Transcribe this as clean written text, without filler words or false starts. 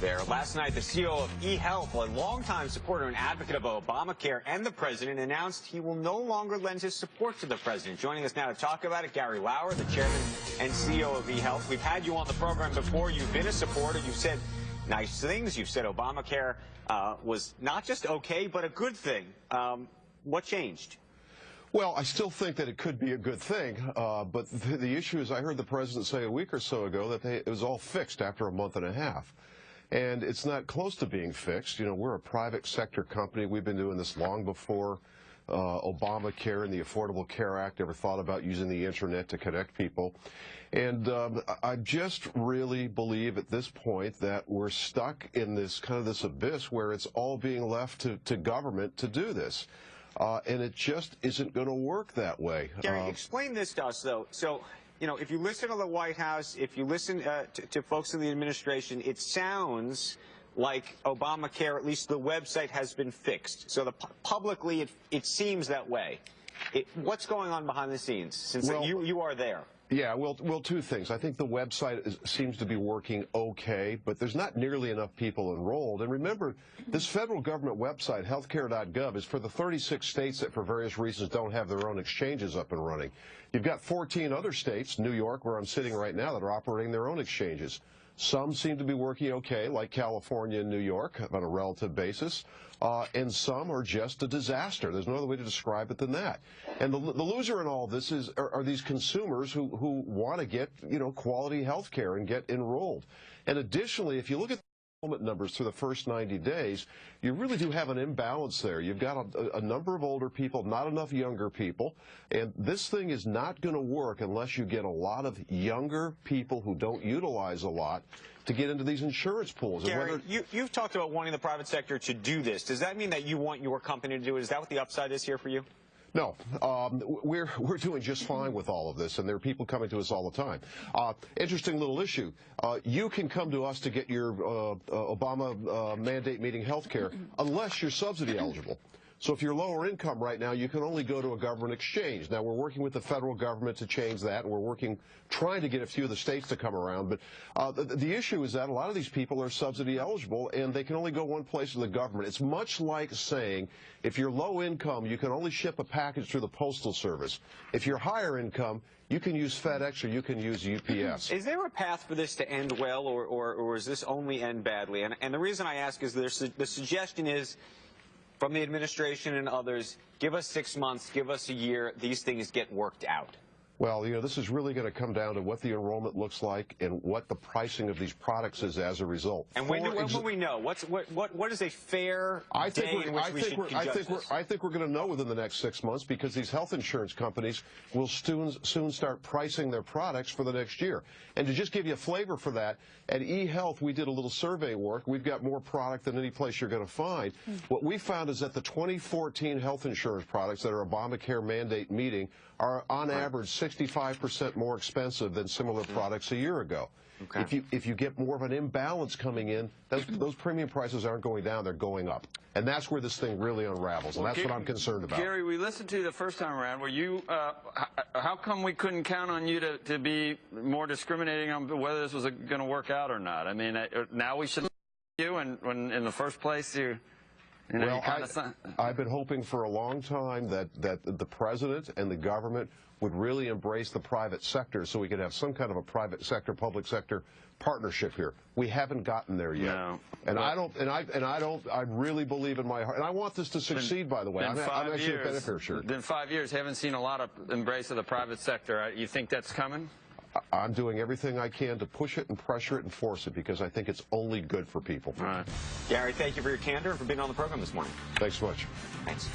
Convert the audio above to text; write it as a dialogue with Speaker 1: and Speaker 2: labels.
Speaker 1: there. Last night, the CEO of EHealth, a longtime supporter and advocate of Obamacare and the president, announced he will no longer lend his support to the president. Joining us now to talk about it, Gary Lauer, the chairman and CEO of EHealth. We've had you on the program before. You've been a supporter. You've said nice things. You've said Obamacare was not just okay, but a good thing. What changed?
Speaker 2: Well, I still think that it could be a good thing, but the issue is I heard the president say a week or so ago that it was all fixed after a month and a half. And it's not close to being fixed. You know, we're a private sector company. We've been doing this long before Obamacare and the Affordable Care Act ever thought about using the internet to connect people. And I just really believe at this point that we're stuck in this kind of this abyss where it's all being left to government to do this. And it just isn't going to work that way.
Speaker 1: Gary, explain this to us, though. So, you know, if you listen to the White House, if you listen to folks in the administration, it sounds like Obamacare, at least the website, has been fixed. So publicly, it seems that way. What's going on behind the scenes, since you are there?
Speaker 2: Yeah, well, two things. I think the website seems to be working okay, but there's not nearly enough people enrolled. And remember, this federal government website, healthcare.gov, is for the 36 states that for various reasons don't have their own exchanges up and running. You've got 14 other states, New York, where I'm sitting right now, that are operating their own exchanges. Some seem to be working okay, like California and New York, on a relative basis, and some are just a disaster. There's no other way to describe it than that. And the loser in all this are these consumers who want to get, you know, quality health care and get enrolled. And additionally, if you look at enrollment numbers through the first 90 days, you really do have an imbalance there. You've got a number of older people, not enough younger people, and this thing is not going to work unless you get a lot of younger people who don't utilize a lot to get into these insurance pools.
Speaker 1: Gary, you've talked about wanting the private sector to do this. Does that mean that you want your company to do it? Is that what the upside is here for you?
Speaker 2: No, we're doing just fine with all of this, and there are people coming to us all the time. Interesting little issue. You can come to us to get your Obama mandate meeting health care unless you're subsidy eligible. So if you're lower income right now, you can only go to a government exchange. Now, we're working with the federal government to change that, and we're trying to get a few of the states to come around. But the issue is that a lot of these people are subsidy eligible, and they can only go one place in the government. It's much like saying if you're low income, you can only ship a package through the Postal Service. If you're higher income, you can use FedEx or you can use UPS.
Speaker 1: Is there a path for this to end well, or does this only end badly? And the reason I ask is the suggestion is, from the administration and others, give us 6 months, give us a year, these things get worked out.
Speaker 2: Well, you know, this is really going to come down to what the enrollment looks like and what the pricing of these products is as a result.
Speaker 1: And when will we know? What is a fair day in which we should judge this?
Speaker 2: I think we're going to know within the next 6 months, because these health insurance companies will soon start pricing their products for the next year. And to just give you a flavor for that, at eHealth we did a little survey work. We've got more product than any place you're going to find. What we found is that the 2014 health insurance products that are Obamacare mandate meeting are on average 65% more expensive than similar products a year ago. Okay. If you get more of an imbalance coming in, those premium prices aren't going down, they're going up. And that's where this thing really unravels, and that's what I'm concerned about.
Speaker 3: Gary, we listened to you the first time around. Were you, how come we couldn't count on you to be more discriminating on whether this was going to work out or not? I mean, now we should you, and when in the first place you know,
Speaker 2: well, I've been hoping for a long time that the president and the government would really embrace the private sector so we could have some kind of a private sector, public sector partnership here. We haven't gotten there yet.
Speaker 3: No.
Speaker 2: And I really believe in my heart, and I want this to succeed, by the way. I'm actually a beneficiary.
Speaker 3: In 5 years, haven't seen a lot of embrace of the private sector. You think that's coming?
Speaker 2: I'm doing everything I can to push it and pressure it and force it, because I think it's only good for people.
Speaker 1: All right. Gary, thank you for your candor and for being on the program this morning.
Speaker 2: Thanks so much.
Speaker 1: Thanks.